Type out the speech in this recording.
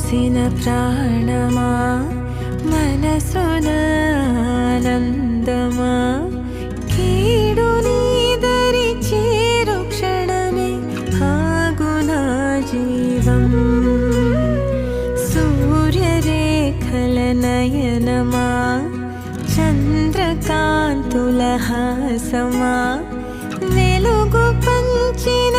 పోసిన ప్రాణమా మనసున ఆనందమా కీడు నీదరి చేరు క్షణమే ఆగునా జీవం సూర్యరేఖల నయనమా చంద్రకాంతుల హాసమా వెలుగు పంచిన